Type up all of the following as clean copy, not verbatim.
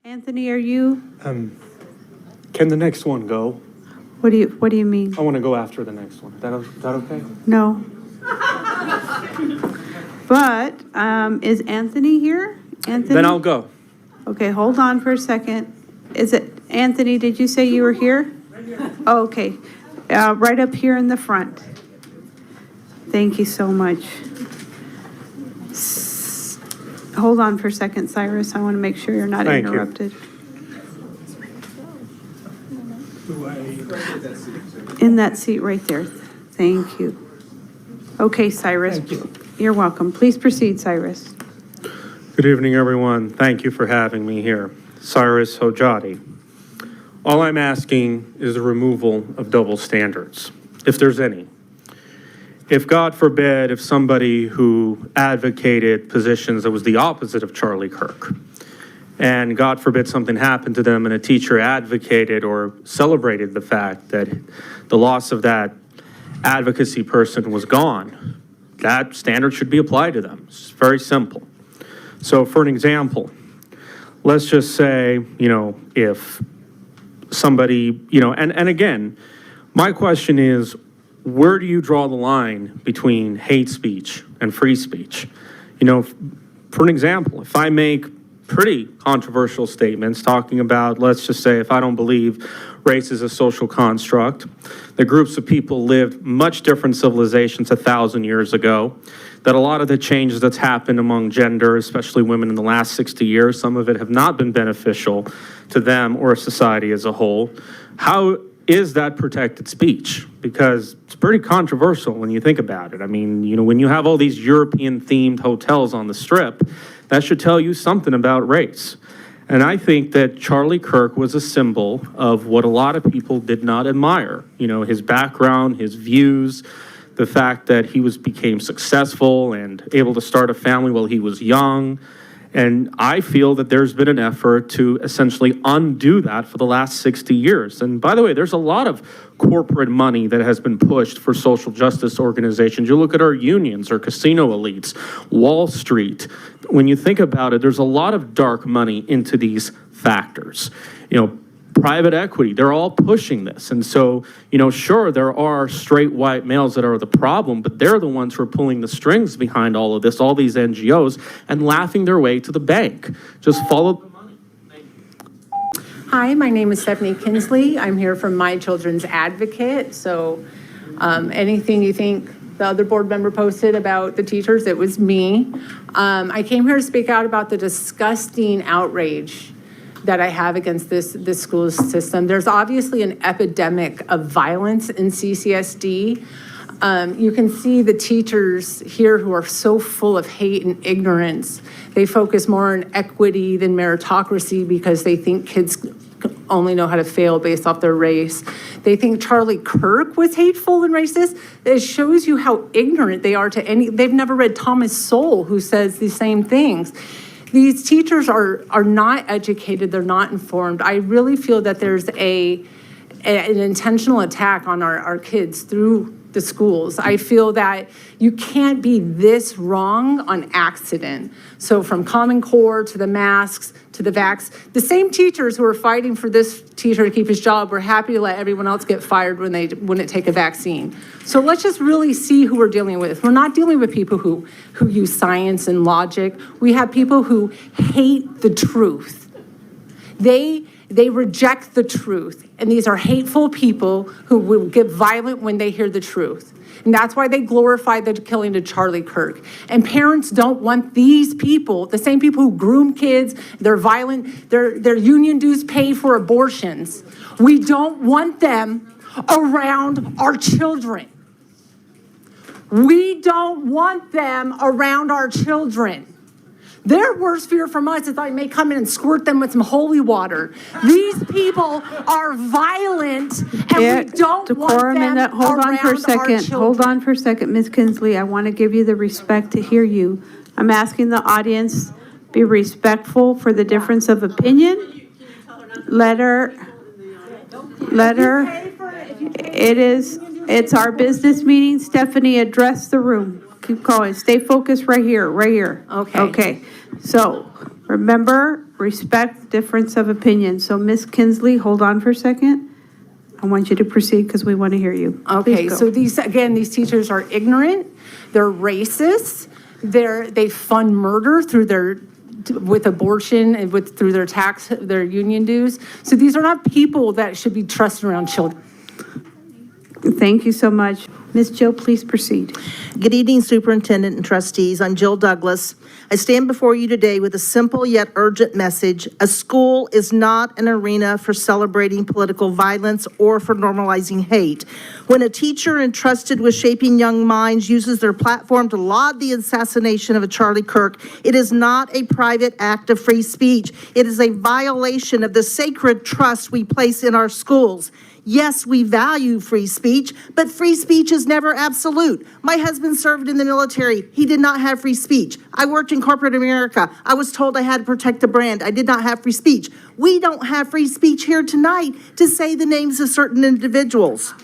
Anthony, are you? Can the next one go? What do you mean? I want to go after the next one. Is that okay? No. But is Anthony here? Anthony? Then I'll go. Okay, hold on for a second. Is it Anthony? Did you say you were here? Right here. Oh, okay. Right up here in the front. Thank you so much. Hold on for a second, Cyrus. I want to make sure you're not Thank you. interrupted. In that seat right there. Thank you. Okay, Cyrus. Thank you. You're welcome. Please proceed, Cyrus. Good evening, everyone. Thank you for having me here. CyrusHojjaty. All I'm asking is the removal of double standards, if there's any. If, God forbid, if somebody who advocated positions that was the opposite of Charlie Kirk, and God forbid something happened to them and a teacher advocated or celebrated the fact that the loss of that advocacy person was gone, that standard should be applied to them. It's very simple. So for an example, let's just say, if somebody, and again, my question is, where do you draw the line between hate speech and free speech? For an example, if I make pretty controversial statements talking about, let's just say, if I don't believe race is a social construct, the groups of people lived much different civilizations 1,000 years ago, that a lot of the changes that's happened among gender, especially women in the last 60 years, some of it have not been beneficial to them or society as a whole. How is that protected speech? Because it's pretty controversial when you think about it. I mean, when you have all these European-themed hotels on the Strip, that should tell you something about race. And I think that Charlie Kirk was a symbol of what a lot of people did not admire. His background, his views, the fact that he became successful and able to start a family while he was young. And I feel that there's been an effort to essentially undo that for the last 60 years. And by the way, there's a lot of corporate money that has been pushed for social justice organizations. You look at our unions, our casino elites, Wall Street. When you think about it, there's a lot of dark money into these factors. Private equity, they're all pushing this. And so, sure, there are straight white males that are the problem, but they're the ones who are pulling the strings behind all of this, all these NGOs, and laughing their way to the bank. Just follow the money. Thank you. Hi, my name is Stephanie Kinsley. I'm here from My Children's Advocate. So anything you think the other board member posted about the teachers, it was me. I came here to speak out about the disgusting outrage that I have against this school system. There's obviously an epidemic of violence in CCSD. You can see the teachers here who are so full of hate and ignorance. They focus more on equity than meritocracy because they think kids only know how to fail based off their race. They think Charlie Kirk was hateful and racist. It shows you how ignorant they are to they've never read Thomas Sowell, who says the same things. These teachers are not educated, they're not informed. I really feel that there's an intentional attack on our kids through the schools. I feel that you can't be this wrong on accident. So from Common Core to the masks to the vax, the same teachers who are fighting for this teacher to keep his job were happy to let everyone else get fired when they wouldn't take a vaccine. So let's just really see who we're dealing with. We're not dealing with people who use science and logic. We have people who hate the truth. They reject the truth. And these are hateful people who will get violent when they hear the truth. And that's why they glorify the killing of Charlie Kirk. And parents don't want these people, the same people who groom kids, they're violent, their union dues pay for abortions. We don't want them around our children. We don't want them around our children. Their worst fear from us is I may come in and squirt them with some holy water. These people are violent, and we don't want them Hold on for a second. Hold on for a second, Ms. Kinsley. I want to give you the respect to hear you. I'm asking the audience be respectful for the difference of opinion. Let her. It's our business meeting. Stephanie, address the room. Keep going. Stay focused right here. Okay. Okay. So Remember, respect difference of opinion. So Ms. Kinsley, hold on for a second. I want you to proceed because we want to hear you. Okay, Please go. so these teachers are ignorant, they're racist, they fund murder with abortion and through their union dues. So these are not people that should be trusted around children. Thank you so much. Ms. Jill, please proceed. Good evening, Superintendent and trustees. I'm Jill Douglas. I stand before you today with a simple yet urgent message. A school is not an arena for celebrating political violence or for normalizing hate. When a teacher entrusted with shaping young minds uses their platform to laud the assassination of a Charlie Kirk, it is not a private act of free speech. It is a violation of the sacred trust we place in our schools. Yes, we value free speech, but free speech is never absolute. My husband served in the military. He did not have free speech. I worked in corporate America. I was told I had to protect the brand. I did not have free speech. We don't have free speech here tonight to say the names of certain individuals.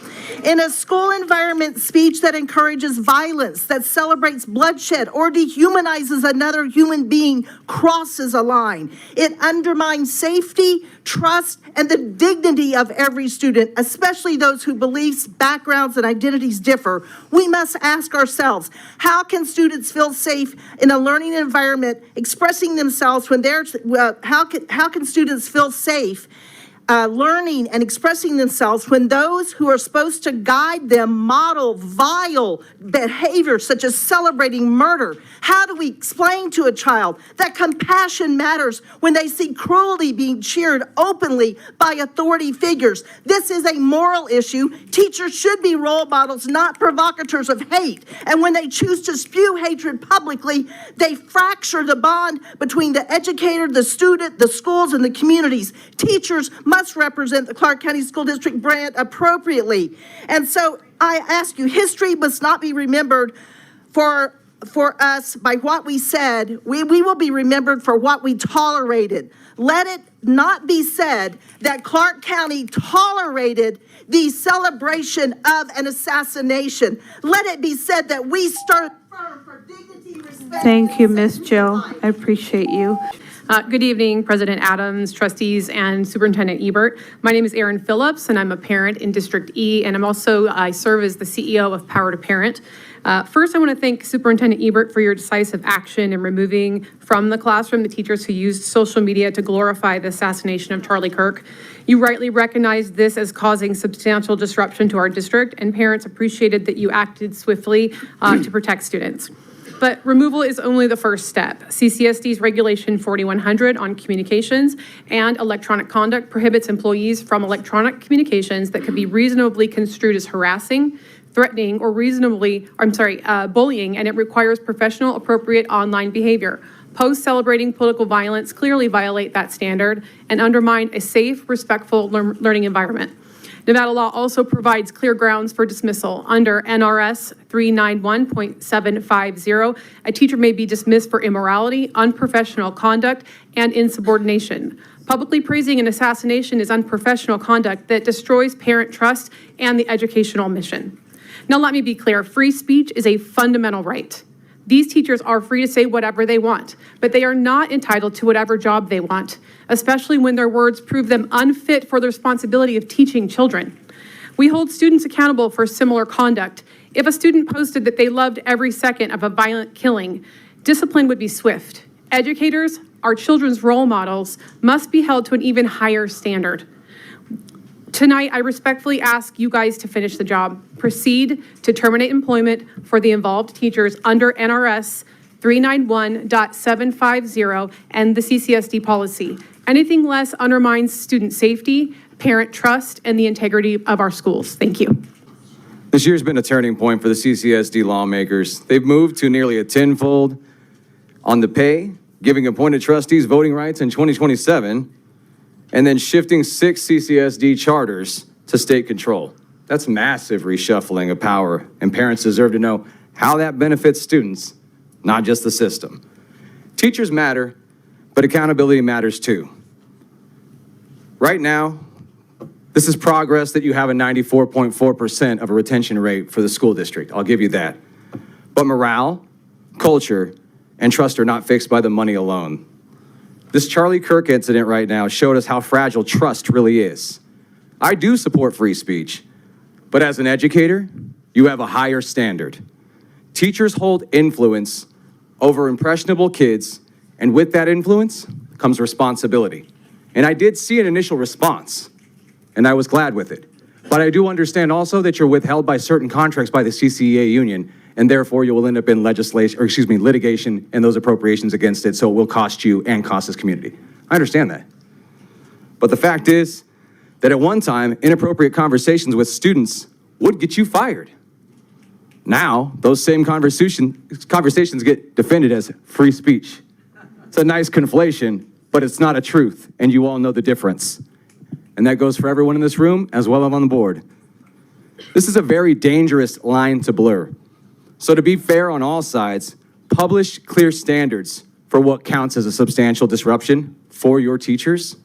In a school environment, speech that encourages violence, that celebrates bloodshed, or dehumanizes another human being crosses a line. It undermines safety, trust, and the dignity of every student, especially those whose beliefs, backgrounds, and identities differ. We must ask ourselves, how can students feel safe in a learning environment expressing themselves when how can students feel safe learning and expressing themselves when those who are supposed to guide them model vile behavior such as celebrating murder? How do we explain to a child that compassion matters when they see cruelty being cheered openly by authority figures? This is a moral issue. Teachers should be role models, not provocateurs of hate. And when they choose to spew hatred publicly, they fracture the bond between the educator, the student, the schools, and the communities. Teachers must represent the Clark County School District brand appropriately. And so I ask you, history must not be remembered for us by what we said. We will be remembered for what we tolerated. Let it not be said that Clark County tolerated the celebration of an assassination. Let it be said that we stood firm for dignity, respect. Thank you, Ms. Jill. I appreciate you. Good evening, President Adams, trustees, and Superintendent Ebert. My name is Erin Phillips, and I'm a parent in District E, and I serve as the CEO of Power to Parent. First, I want to thank Superintendent Ebert for your decisive action in removing from the classroom the teachers who used social media to glorify the assassination of Charlie Kirk. You rightly recognized this as causing substantial disruption to our district, and parents appreciated that you acted swiftly to protect students. But removal is only the first step. CCSD's Regulation 4100 on communications and electronic conduct prohibits employees from electronic communications that could be reasonably construed as harassing, threatening, or bullying, and it requires professional, appropriate online behavior. Posts celebrating political violence clearly violate that standard and undermine a safe, respectful learning environment. Nevada law also provides clear grounds for dismissal. Under NRS 391.750, a teacher may be dismissed for immorality, unprofessional conduct, and insubordination. Publicly praising an assassination is unprofessional conduct that destroys parent trust and the educational mission. Now, let me be clear, free speech is a fundamental right. These teachers are free to say whatever they want, but they are not entitled to whatever job they want, especially when their words prove them unfit for the responsibility of teaching children. We hold students accountable for similar conduct. If a student posted that they loved every second of a violent killing, discipline would be swift. Educators, our children's role models, must be held to an even higher standard. Tonight, I respectfully ask you guys to finish the job. Proceed to terminate employment for the involved teachers under NRS 391.750 and the CCSD policy. Anything less undermines student safety, parent trust, and the integrity of our schools. Thank you. This year's been a turning point for the CCSD lawmakers. They've moved to nearly a tenfold on the pay, giving appointed trustees voting rights in 2027, and then shifting 6 CCSD charters to state control. That's massive reshuffling of power, and parents deserve to know how that benefits students, not just the system. Teachers matter, but accountability matters too. Right now, this is progress that you have a 94.4% of a retention rate for the school district. I'll give you that. But morale, culture, and trust are not fixed by the money alone. This Charlie Kirk incident right now showed us how fragile trust really is. I do support free speech, but as an educator, you have a higher standard. Teachers hold influence over impressionable kids, and with that influence comes responsibility. And I did see an initial response, and I was glad with it. But I do understand also that you're withheld by certain contracts by the CCEA union, and therefore you will end up in litigation and those appropriations against it, so it will cost you and cost this community. I understand that. But the fact is that at one time, inappropriate conversations with students would get you fired. Now, those same conversations get defended as free speech. It's a nice conflation, but it's not a truth, and you all know the difference. And that goes for everyone in this room as well as on the board. This is a very dangerous line to blur. So to be fair on all sides, publish clear standards for what counts as a substantial disruption for your teachers.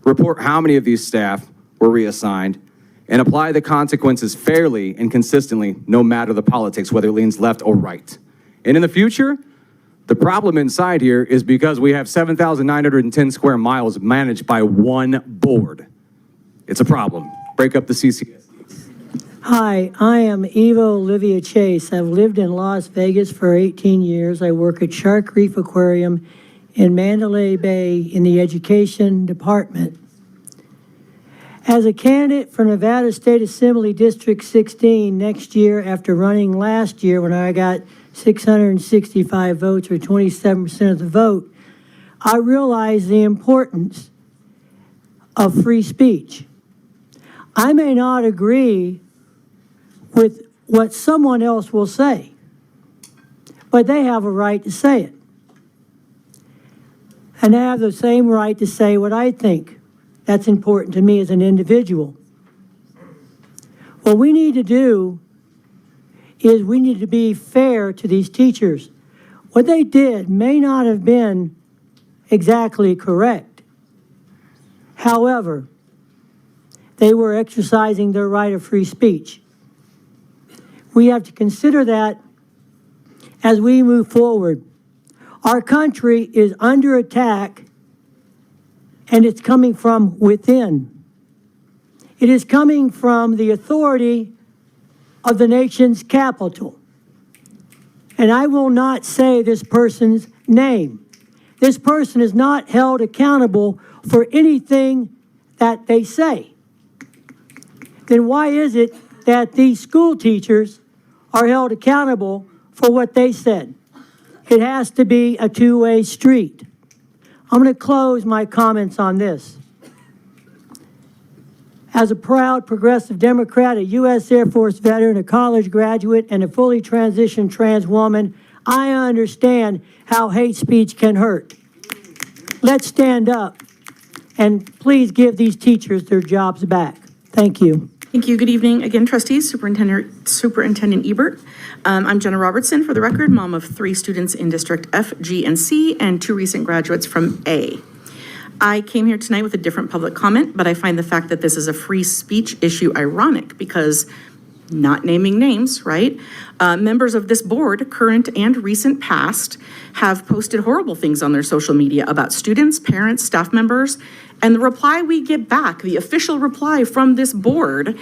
Report how many of these staff were reassigned, and apply the consequences fairly and consistently, no matter the politics, whether it leans left or right. And in the future, the problem inside here is because we have 7,910 square miles managed by one board. It's a problem. Break up the CCSD. Hi, I am Eva Olivia Chase. I've lived in Las Vegas for 18 years. I work at Shark Reef Aquarium in Mandalay Bay in the education department. As a candidate for Nevada State Assembly District 16 next year, after running last year when I got 665 votes or 27% of the vote, I realize the importance of free speech. I may not agree with what someone else will say, but they have a right to say it. And I have the same right to say what I think. That's important to me as an individual. What we need to do is we need to be fair to these teachers. What they did may not have been exactly correct. However, they were exercising their right of free speech. We have to consider that as we move forward. Our country is under attack, and it's coming from within. It is coming from the authority of the nation's capital. And I will not say this person's name. This person is not held accountable for anything that they say. Then why is it that these school teachers are held accountable for what they said? It has to be a two-way street. I'm going to close my comments on this. As a proud progressive Democrat, a U.S. Air Force veteran, a college graduate, and a fully transitioned trans woman, I understand how hate speech can hurt. Let's stand up and please give these teachers their jobs back. Thank you. Thank you. Good evening again, trustees, Superintendent Ebert. I'm Jenna Robertson, for the record, mom of 3 students in District F, G, and C, and 2 recent graduates from A. I came here tonight with a different public comment, but I find the fact that this is a free speech issue ironic because, not naming names, right? Members of this board, current and recent past, have posted horrible things on their social media about students, parents, staff members, and the reply we get back, the official reply from this board,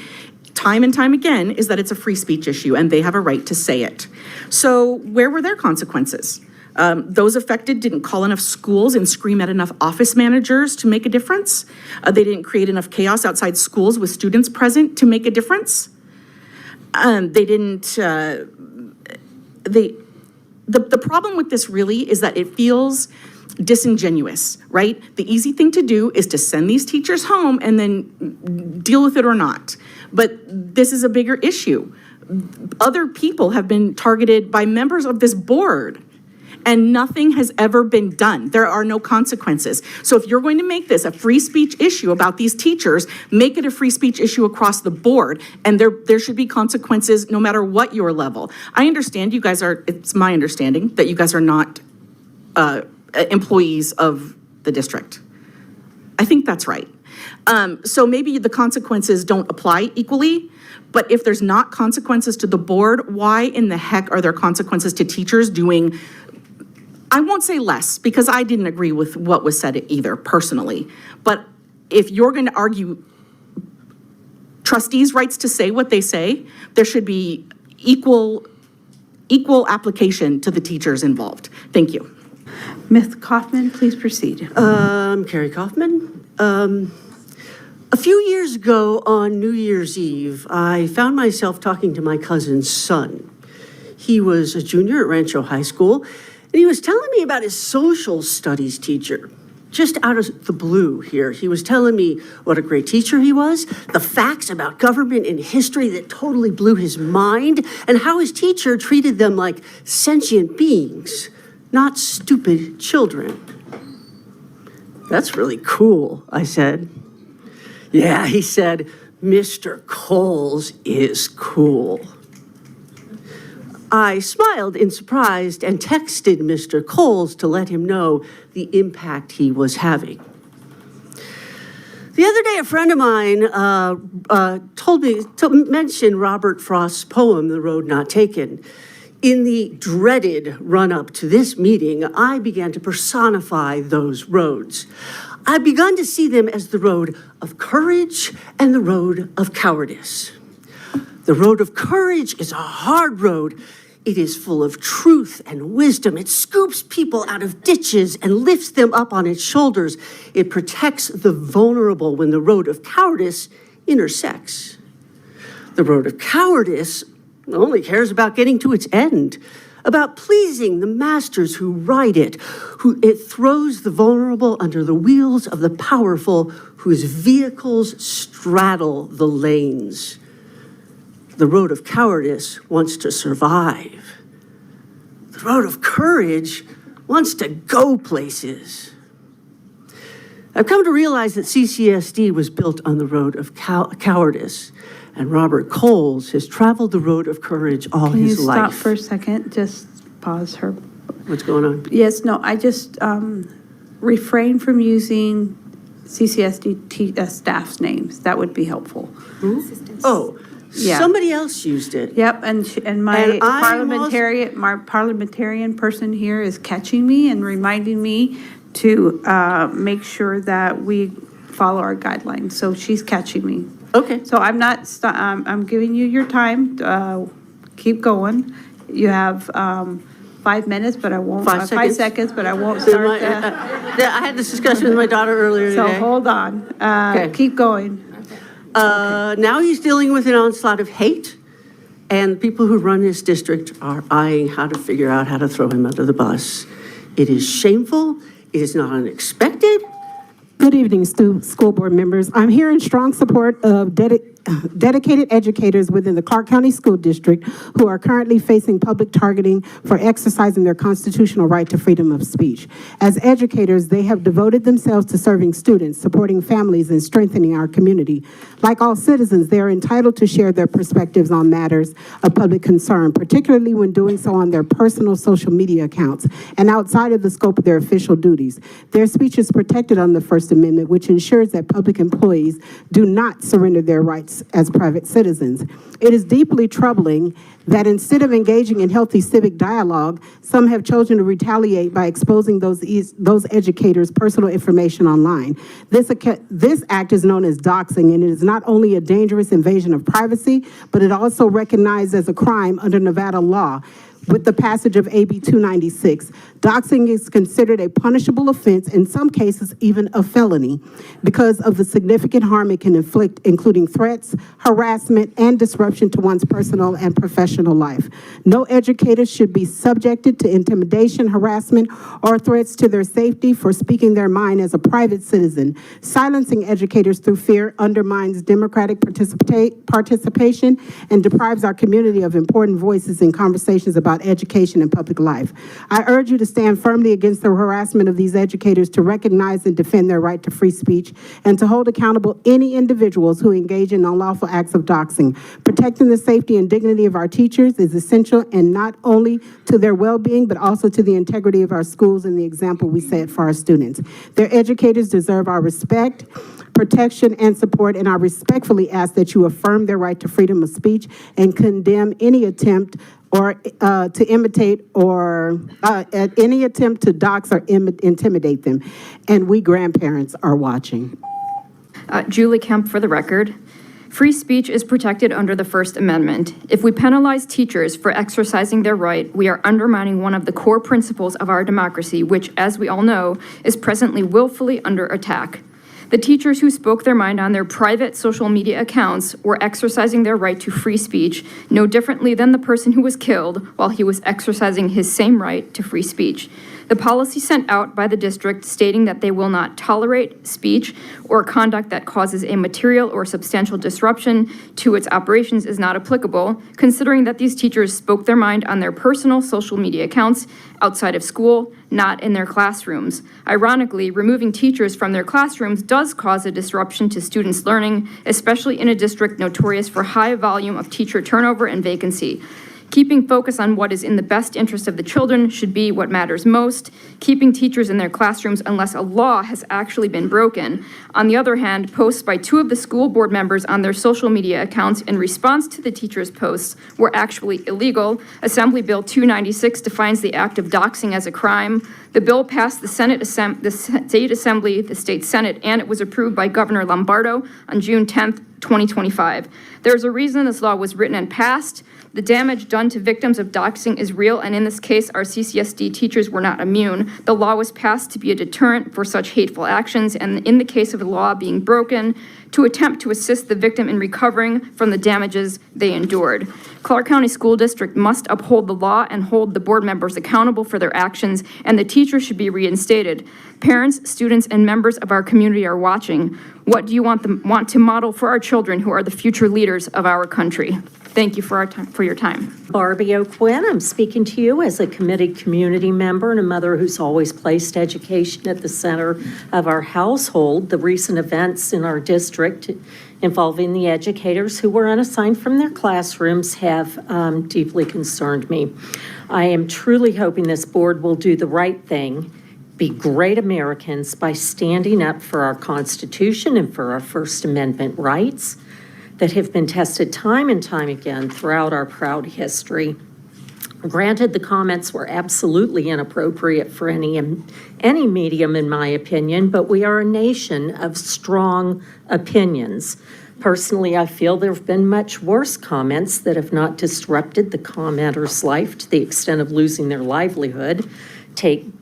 time and time again, is that it's a free speech issue and they have a right to say it. So where were their consequences? Those affected didn't call enough schools and scream at enough office managers to make a difference. They didn't create enough chaos outside schools with students present to make a difference. They didn't, the problem with this really is that it feels disingenuous, right? The easy thing to do is to send these teachers home and then deal with it or not. But this is a bigger issue. Other people have been targeted by members of this board, and nothing has ever been done. There are no consequences. So if you're going to make this a free speech issue about these teachers, make it a free speech issue across the board, and there should be consequences no matter what your level. I understand you guys are, it's my understanding that you guys are not employees of the district. I think that's right. So maybe the consequences don't apply equally, but if there's not consequences to the board, why in the heck are there consequences to teachers doing I won't say less, because I didn't agree with what was said either, personally. But if you're going to argue trustees' rights to say what they say, there should be equal application to the teachers involved. Thank you. Ms. Kaufman, please proceed. Carrie Kaufman. A few years ago on New Year's Eve, I found myself talking to my cousin's son. He was a junior at Rancho High School, and he was telling me about his social studies teacher. Just out of the blue here, he was telling me what a great teacher he was, the facts about government and history that totally blew his mind, and how his teacher treated them like sentient beings, not stupid children. That's really cool, I said. Yeah, he said, Mr. Coles is cool. I smiled in surprise and texted Mr. Coles to let him know the impact he was having. The other day, a friend of mine told me to mention Robert Frost's poem, The Road Not Taken. In the dreaded run-up to this meeting, I began to personify those roads. I've begun to see them as the road of courage and the road of cowardice. The road of courage is a hard road. It is full of truth and wisdom. It scoops people out of ditches and lifts them up on its shoulders. It protects the vulnerable when the road of cowardice intersects. The road of cowardice only cares about getting to its end, about pleasing the masters who ride it, who it throws the vulnerable under the wheels of the powerful whose vehicles straddle the lanes. The road of cowardice wants to survive. The road of courage wants to go places. I've come to realize that CCSD was built on the road of cowardice, and Robert Coles has traveled the road of courage all his life. Can you stop for a second? Just pause her. What's going on? Yes, no, I just refrain from using CCSD staff's names. That would be helpful. Oh, Yeah. somebody else used it. Yep, and my And I'm parliamentarian person here is catching me and reminding me to make sure that we follow our guidelines. So she's catching me. Okay. So I'm not, I'm giving you your time. Keep going. You have 5 minutes, but I won't, 5 5 seconds? seconds, but I won't So start I had this discussion with my daughter earlier So today. hold on. Okay. Keep going. Now he's dealing with an onslaught of hate, and people who run this district are eyeing how to figure out how to throw him under the bus. It is shameful. It is not unexpected. Good evening, school board members. I'm here in strong support of dedicated educators within the Clark County School District who are currently facing public targeting for exercising their constitutional right to freedom of speech. As educators, they have devoted themselves to serving students, supporting families, and strengthening our community. Like all citizens, they are entitled to share their perspectives on matters of public concern, particularly when doing so on their personal social media accounts and outside of the scope of their official duties. Their speech is protected under the First Amendment, which ensures that public employees do not surrender their rights as private citizens. It is deeply troubling that instead of engaging in healthy civic dialogue, some have chosen to retaliate by exposing those educators' personal information online. This act is known as doxing, and it is not only a dangerous invasion of privacy, but it also recognized as a crime under Nevada law. With the passage of AB 296, doxing is considered a punishable offense, in some cases even a felony, because of the significant harm it can inflict, including threats, harassment, and disruption to one's personal and professional life. No educator should be subjected to intimidation, harassment, or threats to their safety for speaking their mind as a private citizen. Silencing educators through fear undermines democratic participation and deprives our community of important voices in conversations about education and public life. I urge you to stand firmly against the harassment of these educators, to recognize and defend their right to free speech, and to hold accountable any individuals who engage in unlawful acts of doxing. Protecting the safety and dignity of our teachers is essential, and not only to their well-being, but also to the integrity of our schools and the example we set for our students. Their educators deserve our respect, protection, and support, and I respectfully ask that you affirm their right to freedom of speech and condemn any attempt or to imitate or at any attempt to dox or intimidate them. And we grandparents are watching. Julie Kemp for the record. Free speech is protected under the First Amendment. If we penalize teachers for exercising their right, we are undermining one of the core principles of our democracy, which, as we all know, is presently willfully under attack. The teachers who spoke their mind on their private social media accounts were exercising their right to free speech no differently than the person who was killed while he was exercising his same right to free speech. The policy sent out by the district stating that they will not tolerate speech or conduct that causes a material or substantial disruption to its operations is not applicable, considering that these teachers spoke their mind on their personal social media accounts outside of school, not in their classrooms. Ironically, removing teachers from their classrooms does cause a disruption to students' learning, especially in a district notorious for high volume of teacher turnover and vacancy. Keeping focus on what is in the best interest of the children should be what matters most, keeping teachers in their classrooms unless a law has actually been broken. On the other hand, posts by 2 of the school board members on their social media accounts in response to the teachers' posts were actually illegal. Assembly Bill 296 defines the act of doxing as a crime. The bill passed the State Assembly, the State Senate, and it was approved by Governor Lombardo on June 10th, 2025. There's a reason this law was written and passed. The damage done to victims of doxing is real, and in this case, our CCSD teachers were not immune. The law was passed to be a deterrent for such hateful actions, and in the case of the law being broken, to attempt to assist the victim in recovering from the damages they endured. Clark County School District must uphold the law and hold the board members accountable for their actions, and the teachers should be reinstated. Parents, students, and members of our community are watching. What do you want to model for our children who are the future leaders of our country? Thank you for your time. Barbie O'Quinn, I'm speaking to you as a committed community member and a mother who's always placed education at the center of our household. The recent events in our district involving the educators who were unassigned from their classrooms have deeply concerned me. I am truly hoping this board will do the right thing, be great Americans by standing up for our Constitution and for our First Amendment rights that have been tested time and time again throughout our proud history. Granted, the comments were absolutely inappropriate for any medium, in my opinion, but we are a nation of strong opinions. Personally, I feel there have been much worse comments that have not disrupted the commenter's life to the extent of losing their livelihood.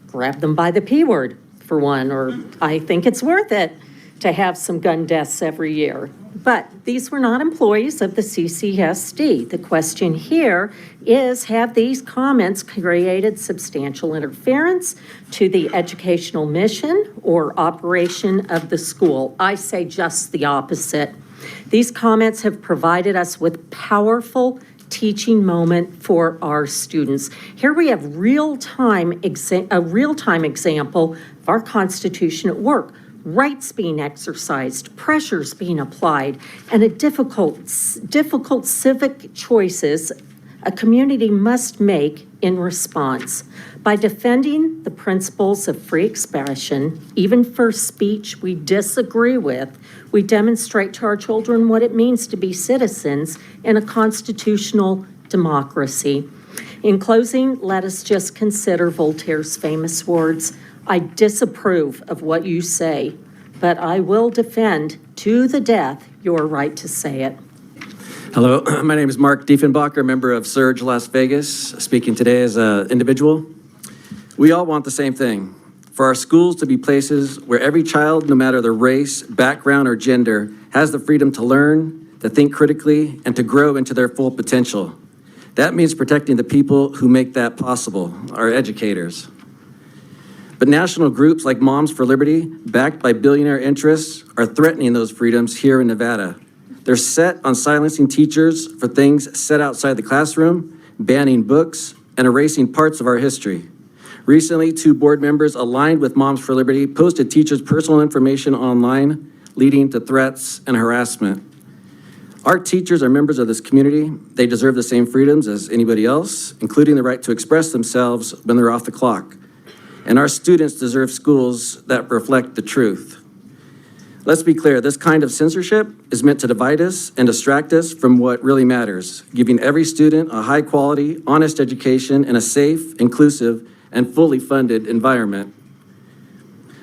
Grab them by the P word, for one, or I think it's worth it to have some gun deaths every year. But these were not employees of the CCSD. The question here is, have these comments created substantial interference to the educational mission or operation of the school? I say just the opposite. These comments have provided us with powerful teaching moment for our students. Here we have a real-time example of our Constitution at work. Rights being exercised, pressures being applied, and a difficult civic choices a community must make in response. By defending the principles of free expression, even for speech we disagree with, we demonstrate to our children what it means to be citizens in a constitutional democracy. In closing, let us just consider Voltaire's famous words, I disapprove of what you say, but I will defend to the death your right to say it. Hello, my name is Mark Diefenbacher, member of Surge Las Vegas, speaking today as an individual. We all want the same thing, for our schools to be places where every child, no matter their race, background, or gender, has the freedom to learn, to think critically, and to grow into their full potential. That means protecting the people who make that possible, our educators. But national groups like Moms for Liberty, backed by billionaire interests, are threatening those freedoms here in Nevada. They're set on silencing teachers for things said outside the classroom, banning books, and erasing parts of our history. Recently, 2 board members aligned with Moms for Liberty posted teachers' personal information online, leading to threats and harassment. Our teachers are members of this community. They deserve the same freedoms as anybody else, including the right to express themselves when they're off the clock. And our students deserve schools that reflect the truth. Let's be clear, this kind of censorship is meant to divide us and distract us from what really matters, giving every student a high-quality, honest education in a safe, inclusive, and fully funded environment.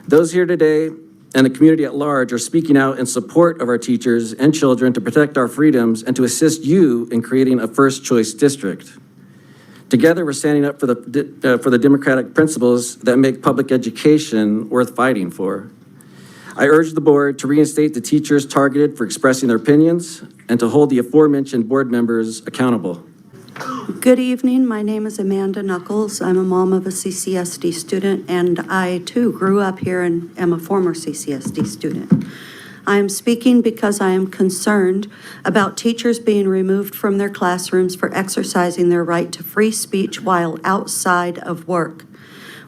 Those here today and the community at large are speaking out in support of our teachers and children to protect our freedoms and to assist you in creating a first-choice district. Together, we're standing up for the democratic principles that make public education worth fighting for. I urge the board to reinstate the teachers targeted for expressing their opinions and to hold the aforementioned board members accountable. Good evening. My name is Amanda Knuckles. I'm a mom of a CCSD student, and I too grew up here and am a former CCSD student. I am speaking because I am concerned about teachers being removed from their classrooms for exercising their right to free speech while outside of work.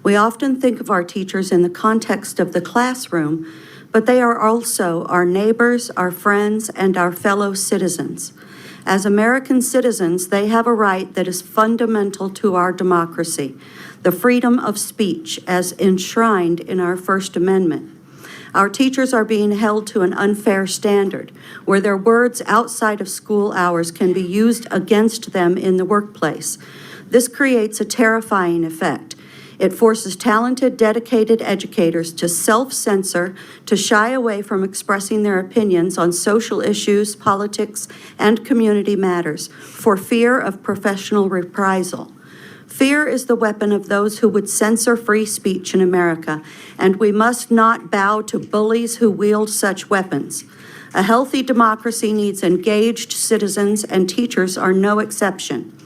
We often think of our teachers in the context of the classroom, but they are also our neighbors, our friends, and our fellow citizens. As American citizens, they have a right that is fundamental to our democracy, the freedom of speech as enshrined in our First Amendment. Our teachers are being held to an unfair standard, where their words outside of school hours can be used against them in the workplace. This creates a terrifying effect. It forces talented, dedicated educators to self-censor, to shy away from expressing their opinions on social issues, politics, and community matters for fear of professional reprisal. Fear is the weapon of those who would censor free speech in America, and we must not bow to bullies who wield such weapons. A healthy democracy needs engaged citizens, and teachers are no exception.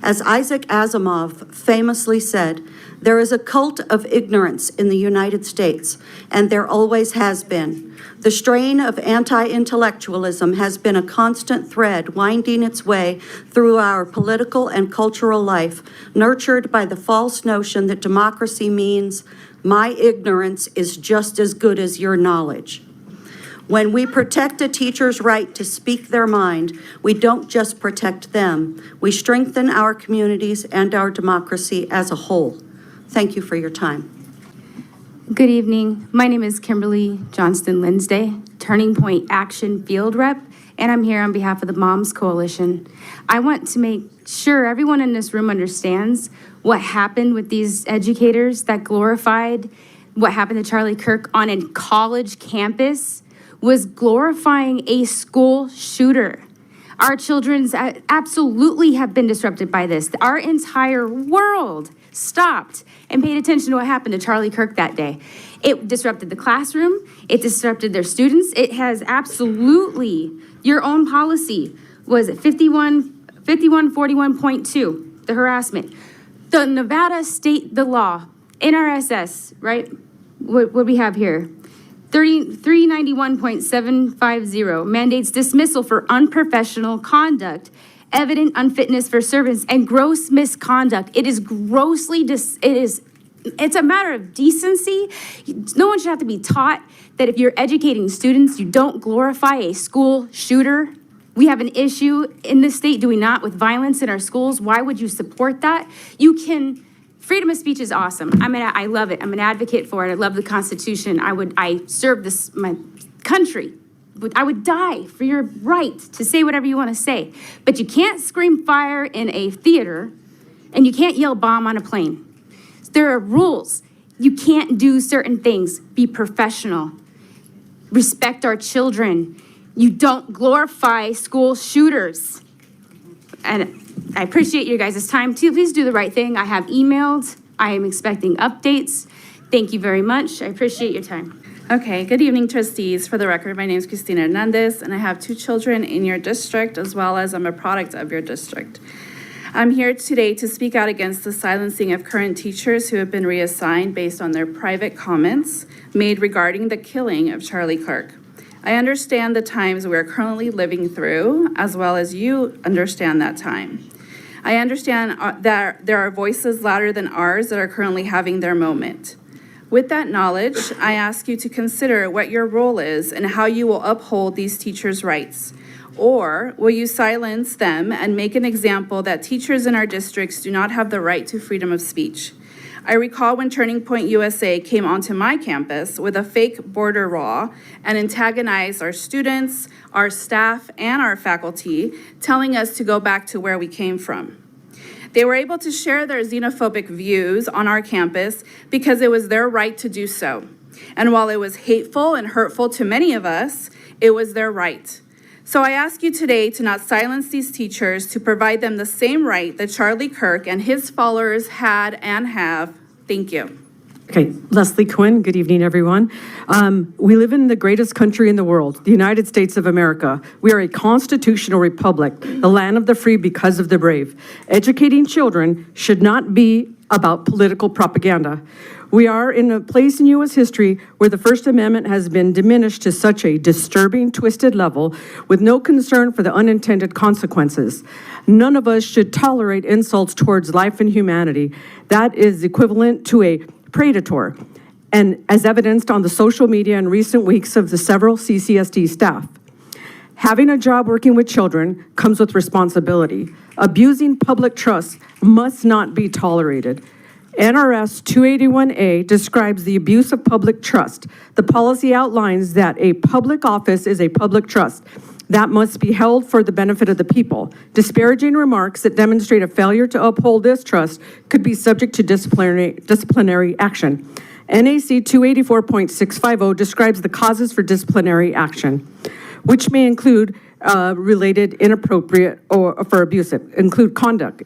As Isaac Asimov famously said, there is a cult of ignorance in the United States, and there always has been. The strain of anti-intellectualism has been a constant thread winding its way through our political and cultural life, nurtured by the false notion that democracy means my ignorance is just as good as your knowledge. When we protect a teacher's right to speak their mind, we don't just protect them. We strengthen our communities and our democracy as a whole. Thank you for your time. Good evening. My name is Kimberly Johnston Linsday, Turning Point Action Field Rep, and I'm here on behalf of the Moms Coalition. I want to make sure everyone in this room understands what happened with these educators that glorified what happened to Charlie Kirk on a college campus was glorifying a school shooter. Our children absolutely have been disrupted by this. Our entire world stopped and paid attention to what happened to Charlie Kirk that day. It disrupted the classroom. It disrupted their students. It has absolutely, your own policy was 5141.2, the harassment. The Nevada state, the law, NRSS, right? What we have here? 391.750 mandates dismissal for unprofessional conduct, evident unfitness for service, and gross misconduct. It is grossly, it's a matter of decency. No one should have to be taught that if you're educating students, you don't glorify a school shooter. We have an issue in this state, do we not, with violence in our schools? Why would you support that? Freedom of speech is awesome. I love it. I'm an advocate for it. I love the Constitution. I serve my country. I would die for your right to say whatever you want to say. But you can't scream fire in a theater, and you can't yell bomb on a plane. There are rules. You can't do certain things. Be professional. Respect our children. You don't glorify school shooters. And I appreciate your guys' time too. Please do the right thing. I have emailed. I am expecting updates. Thank you very much. I appreciate your time. Okay, good evening, trustees. For the record, my name is Cristina Hernandez, and I have 2 children in your district, as well as I'm a product of your district. I'm here today to speak out against the silencing of current teachers who have been reassigned based on their private comments made regarding the killing of Charlie Kirk. I understand the times we're currently living through, as well as you understand that time. I understand that there are voices louder than ours that are currently having their moment. With that knowledge, I ask you to consider what your role is and how you will uphold these teachers' rights. Or will you silence them and make an example that teachers in our districts do not have the right to freedom of speech? I recall when Turning Point USA came onto my campus with a fake border wall and antagonized our students, our staff, and our faculty, telling us to go back to where we came from. They were able to share their xenophobic views on our campus because it was their right to do so. And while it was hateful and hurtful to many of us, it was their right. So I ask you today to not silence these teachers, to provide them the same right that Charlie Kirk and his followers had and have. Thank you. Okay, Leslie Quinn, good evening, everyone. We live in the greatest country in the world, the United States of America. We are a constitutional republic, the land of the free because of the brave. Educating children should not be about political propaganda. We are in a place in U.S. history where the First Amendment has been diminished to such a disturbing, twisted level with no concern for the unintended consequences. None of us should tolerate insults towards life and humanity. That is equivalent to a predator, and as evidenced on the social media in recent weeks of the several CCSD staff. Having a job working with children comes with responsibility. Abusing public trust must not be tolerated. NRS 281A describes the abuse of public trust. The policy outlines that a public office is a public trust that must be held for the benefit of the people. Disparaging remarks that demonstrate a failure to uphold this trust could be subject to disciplinary action. NAC 284.650 describes the causes for disciplinary action, which may include related inappropriate or for abusive, include conduct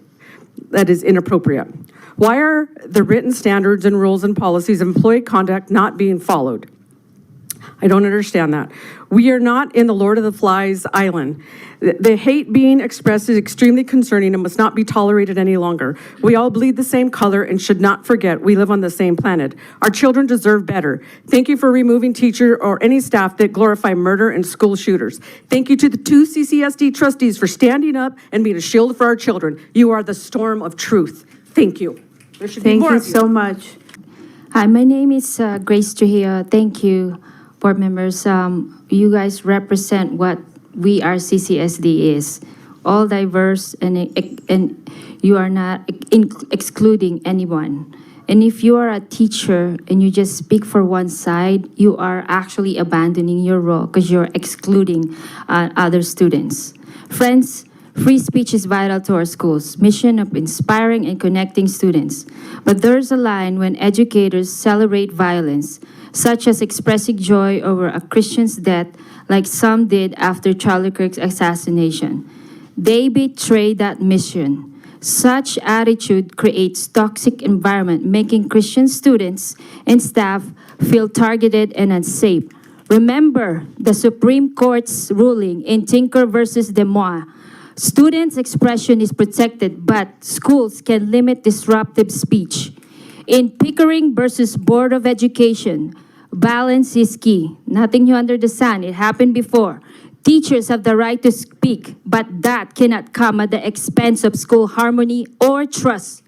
that is inappropriate. Why are the written standards and rules and policies of employee conduct not being followed? I don't understand that. We are not in the Lord of the Flies island. The hate being expressed is extremely concerning and must not be tolerated any longer. We all bleed the same color and should not forget we live on the same planet. Our children deserve better. Thank you for removing teachers or any staff that glorify murder and school shooters. Thank you to the 2 CCSD trustees for standing up and being a shield for our children. You are the storm of truth. Thank you. There should be more Thank you of you. so much. Hi, my name is Grace Trujillo. Thank you, board members. You guys represent what we are CCSD is. All diverse and you are not excluding anyone. And if you are a teacher and you just speak for one side, you are actually abandoning your role because you're excluding other students. Friends, free speech is vital to our schools' mission of inspiring and connecting students. But there's a line when educators celebrate violence, such as expressing joy over a Christian's death, like some did after Charlie Kirk's assassination. They betray that mission. Such attitude creates toxic environment, making Christian students and staff feel targeted and unsafe. Remember the Supreme Court's ruling in Tinker versus Demois. Students' expression is protected, but schools can limit disruptive speech. In Pickering versus Board of Education, balance is key. Nothing new under the sun. It happened before. Teachers have the right to speak, but that cannot come at the expense of school harmony or trust.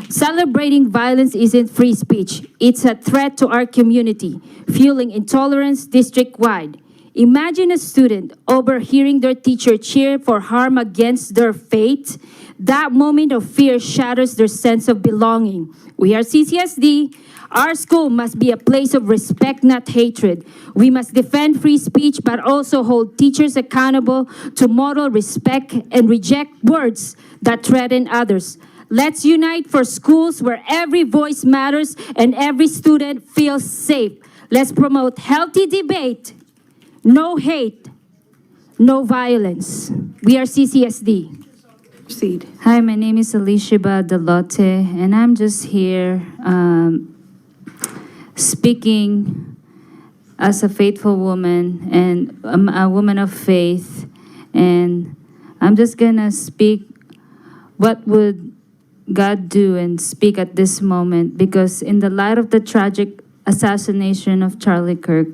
Celebrating violence isn't free speech. It's a threat to our community, fueling intolerance district-wide. Imagine a student overhearing their teacher cheer for harm against their faith. That moment of fear shatters their sense of belonging. We are CCSD. Our school must be a place of respect, not hatred. We must defend free speech, but also hold teachers accountable to model respect and reject words that threaten others. Let's unite for schools where every voice matters and every student feels safe. Let's promote healthy debate, no hate, no violence. We are CCSD. Proceed. Hi, my name is Alicia Delotte, and I'm just here speaking as a faithful woman and a woman of faith. And I'm just gonna speak what would God do and speak at this moment, because in the light of the tragic assassination of Charlie Kirk,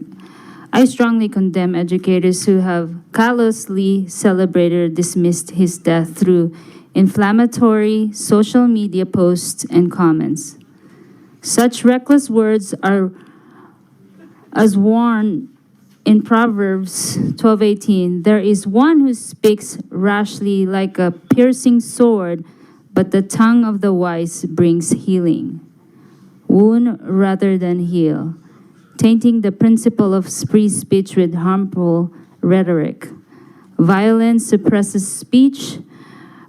I strongly condemn educators who have callously celebrated or dismissed his death through inflammatory social media posts and comments. Such reckless words are as warned in Proverbs 12:18. There is one who speaks rashly like a piercing sword, but the tongue of the wise brings healing. wound rather than heal, tainting the principle of free speech with harmful rhetoric. Violence suppresses speech,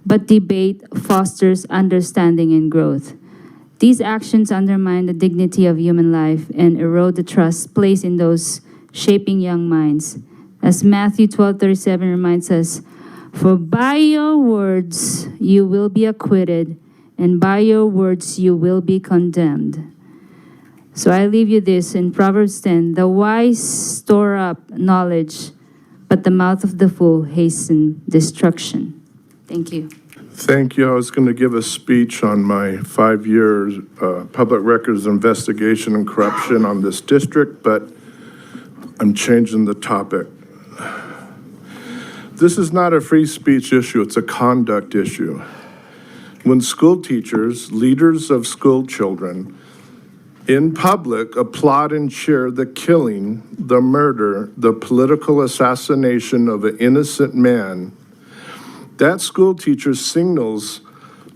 but debate fosters understanding and growth. These actions undermine the dignity of human life and erode the trust placed in those shaping young minds. As Matthew 12:37 reminds us, "For by your words you will be acquitted, and by your words you will be condemned." So I leave you this in Proverbs 10, "The wise store up knowledge, but the mouth of the fool hasten destruction." Thank you. Thank you. I was going to give a speech on my 5 years public records investigation and corruption on this district, but I'm changing the topic. This is not a free speech issue, it's a conduct issue. When school teachers, leaders of school children, in public applaud and cheer the killing, the murder, the political assassination of an innocent man, that school teacher signals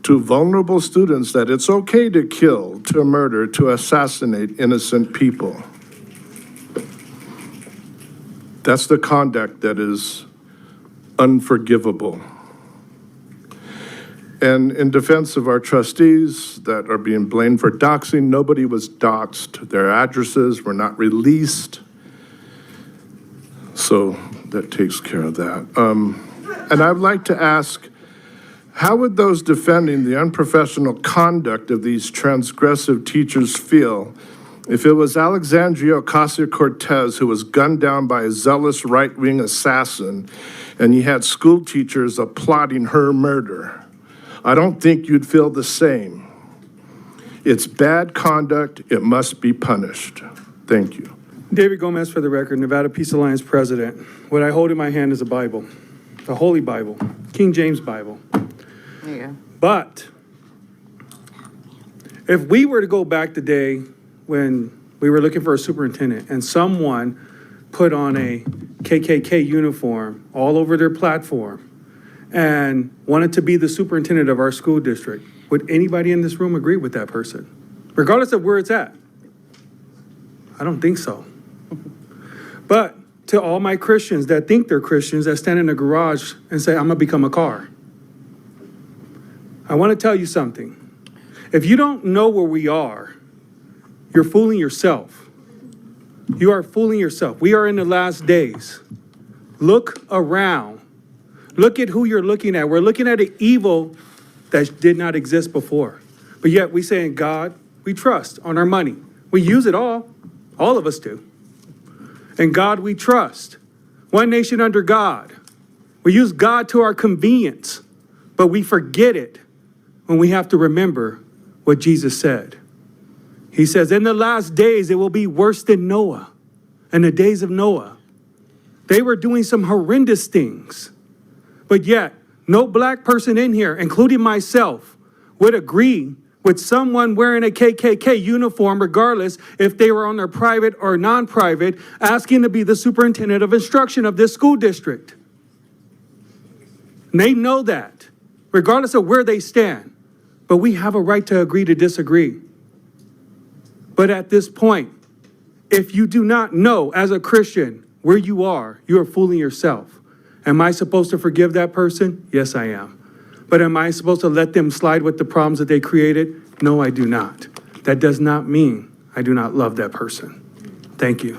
to vulnerable students that it's okay to kill, to murder, to assassinate innocent people. That's the conduct that is unforgivable. And in defense of our trustees that are being blamed for doxing, nobody was doxed. Their addresses were not released. So that takes care of that. And I'd like to ask, how would those defending the unprofessional conduct of these transgressive teachers feel if it was Alexandria Ocasio-Cortez who was gunned down by a zealous right-wing assassin and you had school teachers applauding her murder? I don't think you'd feel the same. It's bad conduct. It must be punished. Thank you. David Gomez for the record, Nevada Peace Alliance president. What I hold in my hand is a Bible, the Holy Bible, King James Bible. There you go. But if we were to go back the day when we were looking for a superintendent and someone put on a KKK uniform all over their platform and wanted to be the superintendent of our school district, would anybody in this room agree with that person, regardless of where it's at? I don't think so. But to all my Christians that think they're Christians, that stand in a garage and say, I'm gonna become a car, I wanna tell you something. If you don't know where we are, you're fooling yourself. You are fooling yourself. We are in the last days. Look around. Look at who you're looking at. We're looking at an evil that did not exist before. But yet we say in God, we trust on our money. We use it all of us do. In God we trust. One nation under God. We use God to our convenience, but we forget it when we have to remember what Jesus said. He says, in the last days, it will be worse than Noah. In the days of Noah, they were doing some horrendous things. But yet, no black person in here, including myself, would agree with someone wearing a KKK uniform, regardless if they were on their private or non-private, asking to be the superintendent of instruction of this school district. And they know that, regardless of where they stand. But we have a right to agree to disagree. But at this point, if you do not know as a Christian where you are fooling yourself. Am I supposed to forgive that person? Yes, I am. But am I supposed to let them slide with the problems that they created? No, I do not. That does not mean I do not love that person. Thank you.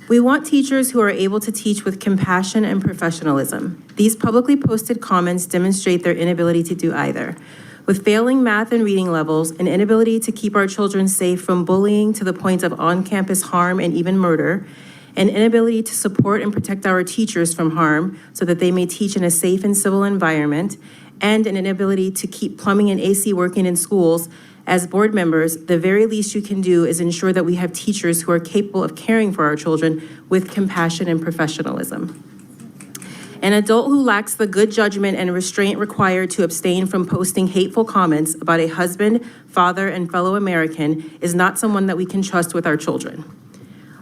We want teachers who are able to teach with compassion and professionalism. These publicly posted comments demonstrate their inability to do either. With failing math and reading levels, an inability to keep our children safe from bullying to the point of on-campus harm and even murder, an inability to support and protect our teachers from harm so that they may teach in a safe and civil environment, and an inability to keep plumbing and AC working in schools, as board members, the very least you can do is ensure that we have teachers who are capable of caring for our children with compassion and professionalism. An adult who lacks the good judgment and restraint required to abstain from posting hateful comments about a husband, father, and fellow American is not someone that we can trust with our children.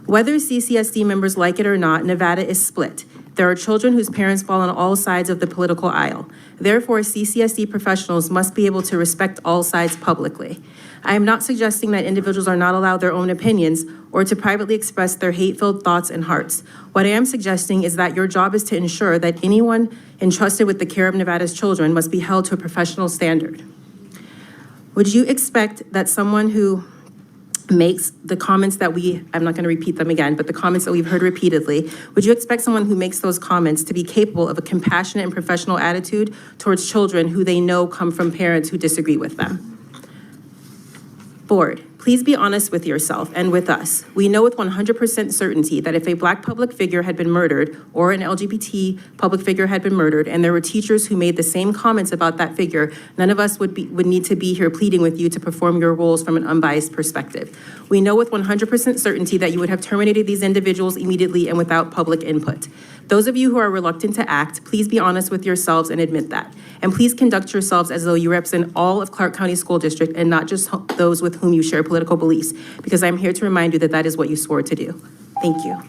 Whether CCSD members like it or not, Nevada is split. There are children whose parents fall on all sides of the political aisle. Therefore, CCSD professionals must be able to respect all sides publicly. I am not suggesting that individuals are not allowed their own opinions or to privately express their hate-filled thoughts and hearts. What I am suggesting is that your job is to ensure that anyone entrusted with the care of Nevada's children must be held to a professional standard. Would you expect that someone who makes the comments that I'm not going to repeat them again, but the comments that we've heard repeatedly, would you expect someone who makes those comments to be capable of a compassionate and professional attitude towards children who they know come from parents who disagree with them? Board, please be honest with yourself and with us. We know with 100% certainty that if a Black public figure had been murdered or an LGBT public figure had been murdered and there were teachers who made the same comments about that figure, none of us would need to be here pleading with you to perform your roles from an unbiased perspective. We know with 100% certainty that you would have terminated these individuals immediately and without public input. Those of you who are reluctant to act, please be honest with yourselves and admit that. And please conduct yourselves as though you represent all of Clark County School District and not just those with whom you share political beliefs, because I'm here to remind you that that is what you swore to do. Thank you.